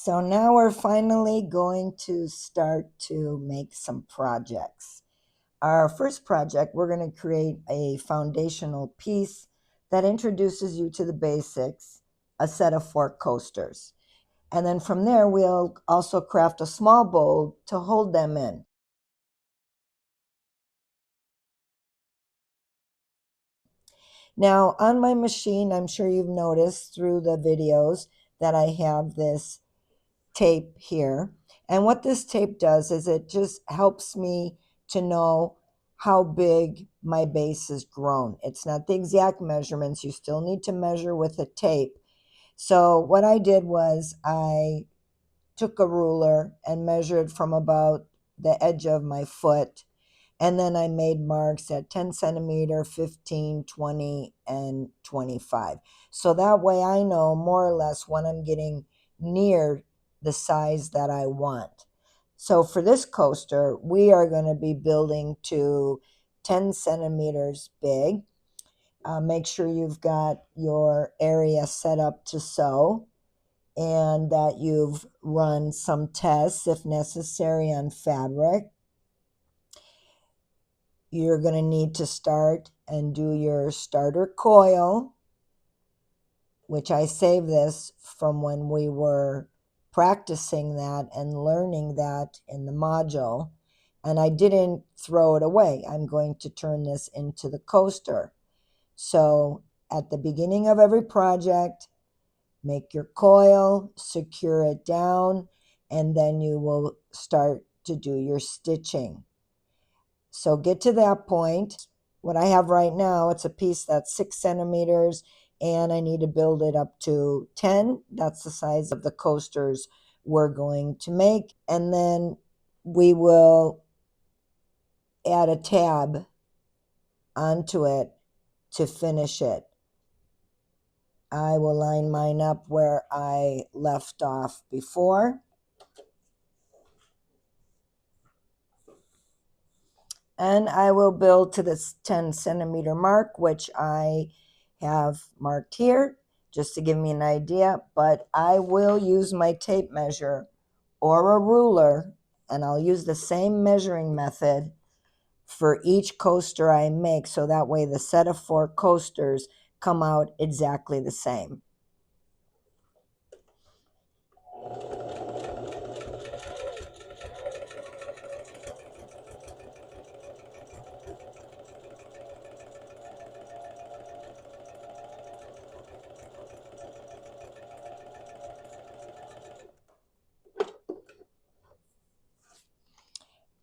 So now we're finally going to start to make some projects. Our first project, we're going to create a foundational piece that introduces you to the basics, a set of 4 coasters. And then from there, we'll also craft a small bowl to hold them in. Now, on my machine, I'm sure you've noticed through the videos that I have this tape here. And what this tape does is it just helps me to know how big my base has grown. It's not the exact measurements. You still need to measure with a tape. So what I did was I took a ruler and measured from about the edge of my foot. And then I made marks at 10 centimeter, 15, 20, and 25. So that way I know more or less when I'm getting near the size that I want. So for this coaster, we are going to be building to 10 centimeters big. Make sure you've got your area set up to sew and that you've run some tests if necessary on fabric. You're going to need to start and do your starter coil, which I saved this from when we were practicing that and learning that in the module. And I didn't throw it away. I'm going to turn this into the coaster. So at the beginning of every project, make your coil, secure it down, and then you will start to do your stitching. So get to that point. What I have right now, it's a piece that's 6 centimeters, and I need to build it up to 10. That's the size of the coasters we're going to make. And then we will add a tab onto it to finish it. I will line mine up where I left off before. And I will build to this 10 centimeter mark, which I have marked here just to give me an idea, but I will use my tape measure or a ruler, and I'll use the same measuring method for each coaster I make, so that way the set of 4 coasters come out exactly the same.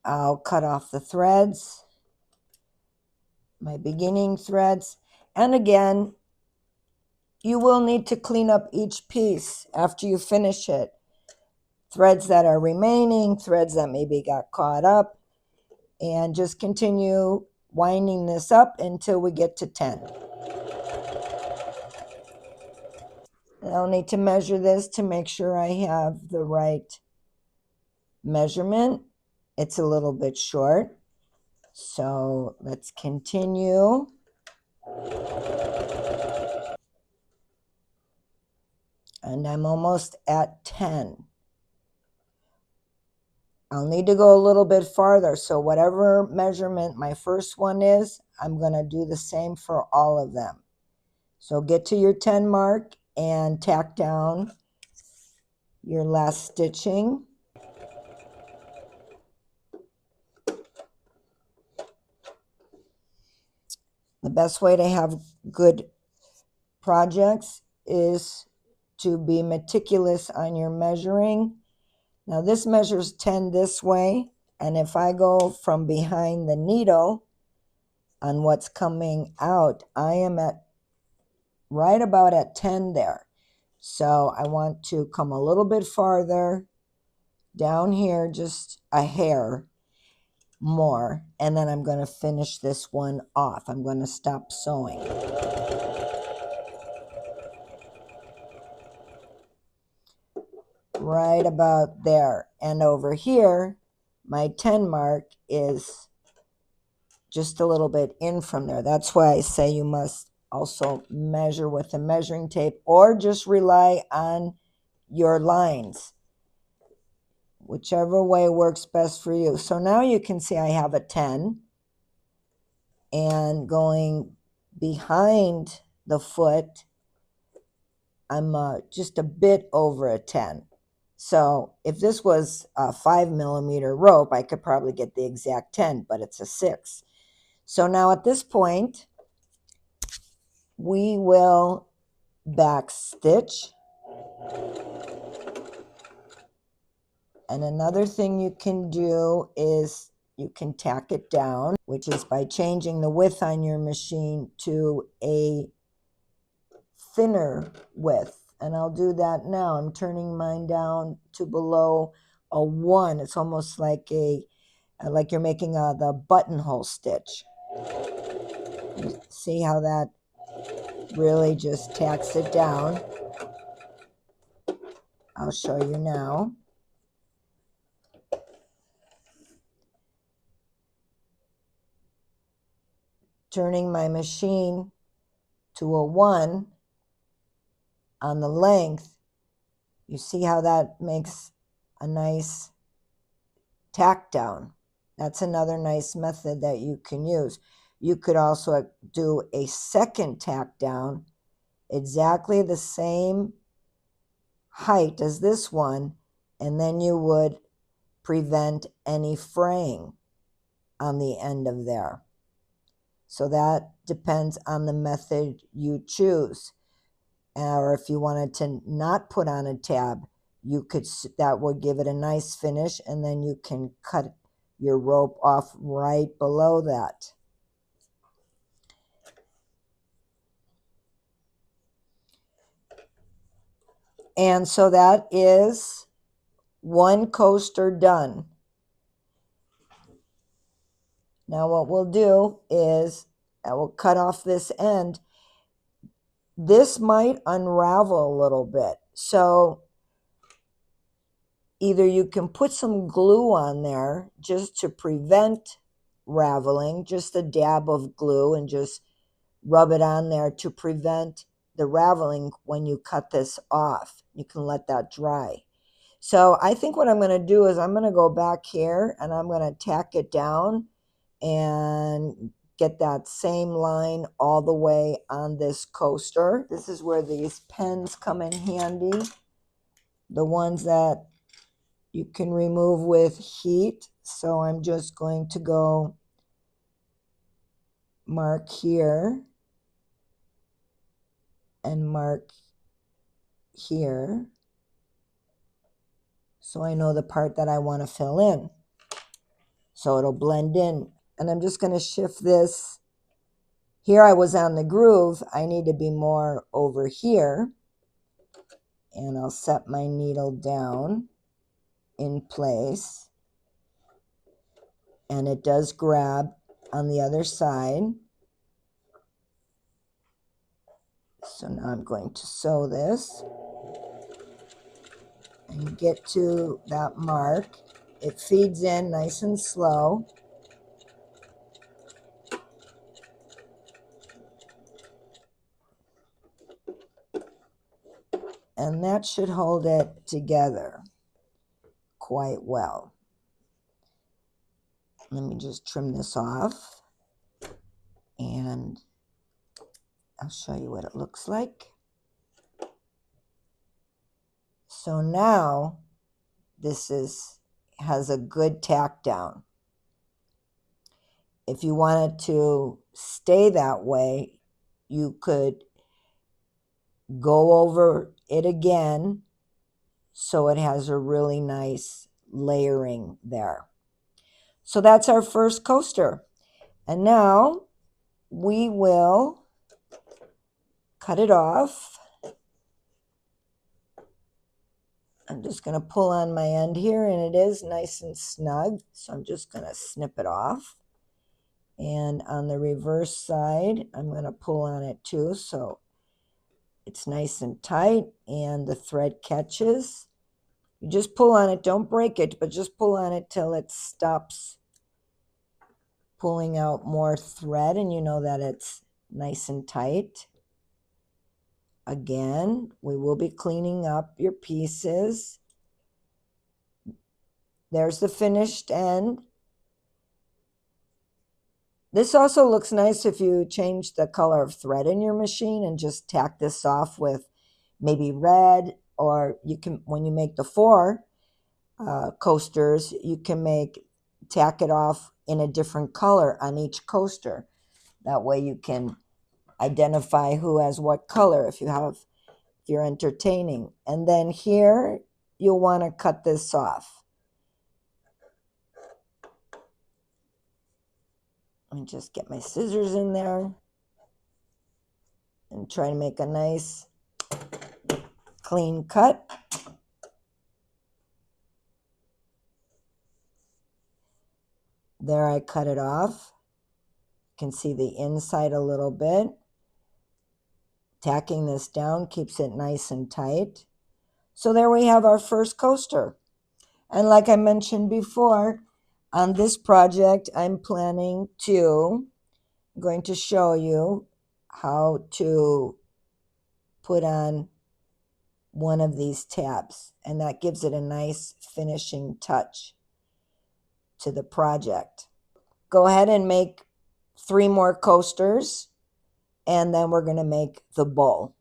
I'll cut off the threads, my beginning threads, and again, you will need to clean up each piece after you finish it. Threads that are remaining, threads that maybe got caught up, and just continue winding this up until we get to 10. I'll need to measure this to make sure I have the right measurement. It's a little bit short, so let's continue. And I'm almost at 10. I'll need to go a little bit farther. So whatever measurement my first one is, I'm going to do the same for all of them. So get to your 10 mark and tack down your last stitching. The best way to have good projects is to be meticulous on your measuring. Now this measures 10 this way, and if I go from behind the needle on what's coming out, I am at right about at 10 there. So I want to come a little bit farther down here, just a hair more, and then I'm going to finish this one off. I'm going to stop sewing. Right about there. And over here, my 10 mark is just a little bit in from there. That's why I say you must also measure with a measuring tape or just rely on your lines. whichever way works best for you. So now you can see I have a 10, and going behind the foot, I'm just a bit over a 10. So if this was a 5mm rope, I could probably get the exact 10, but it's a 6. So now at this point, we will back stitch. And another thing you can do is you can tack it down, which is by changing the width on your machine to a thinner width. And I'll do that now. I'm turning mine down to below a 1. It's almost like like you're making the buttonhole stitch. See how that really just tacks it down? I'll show you now. Turning my machine to a 1 on the length, you see how that makes a nice tack down. That's another nice method that you can use. You could also do a second tack down, exactly the same height as this one, and then you would prevent any fraying on the end of there. So that depends on the method you choose. Or if you wanted to not put on a tab, you could, that would give it a nice finish, and then you can cut your rope off right below that. And so that is one coaster done. Now what we'll do is I will cut off this end. This might unravel a little bit. So either you can put some glue on there just to prevent raveling, just a dab of glue, and just rub it on there to prevent the raveling when you cut this off. You can let that dry. So I think what I'm going to do is I'm going to go back here and I'm going to tack it down and get that same line all the way on this coaster. This is where these pens come in handy, the ones that you can remove with heat. So I'm just going to go mark here and mark here, so I know the part that I want to fill in, so it'll blend in. And I'm just going to shift this. Here I was on the groove. I need to be more over here, and I'll set my needle down in place, and it does grab on the other side. So now I'm going to sew this and get to that mark. It feeds in nice and slow. And that should hold it together quite well. Let me just trim this off, and I'll show you what it looks like. So now this has a good tack down. If you wanted to stay that way, you could go over it again so it has a really nice layering there. So that's our first coaster. And now we will cut it off. I'm just going to pull on my end here, and it is nice and snug. So I'm just going to snip it off. And on the reverse side, I'm going to pull on it too, so it's nice and tight and the thread catches. You just pull on it, don't break it, but just pull on it till it stops pulling out more thread, and you know that it's nice and tight. Again, we will be cleaning up your pieces. There's the finished end. This also looks nice if you change the color of thread in your machine and just tack this off with maybe red, or you can, when you make the four coasters, you can tack it off in a different color on each coaster. That way you can identify who has what color if you're entertaining. And then here you'll want to cut this off. Let me just get my scissors in there and try to make a nice clean cut. There, I cut it off. You can see the inside a little bit. Tacking this down keeps it nice and tight. So there we have our first coaster. And like I mentioned before, on this project, I'm going to show you how to put on one of these tabs, and that gives it a nice finishing touch to the project. Go ahead and make 3 more coasters, and then we're going to make the bowl.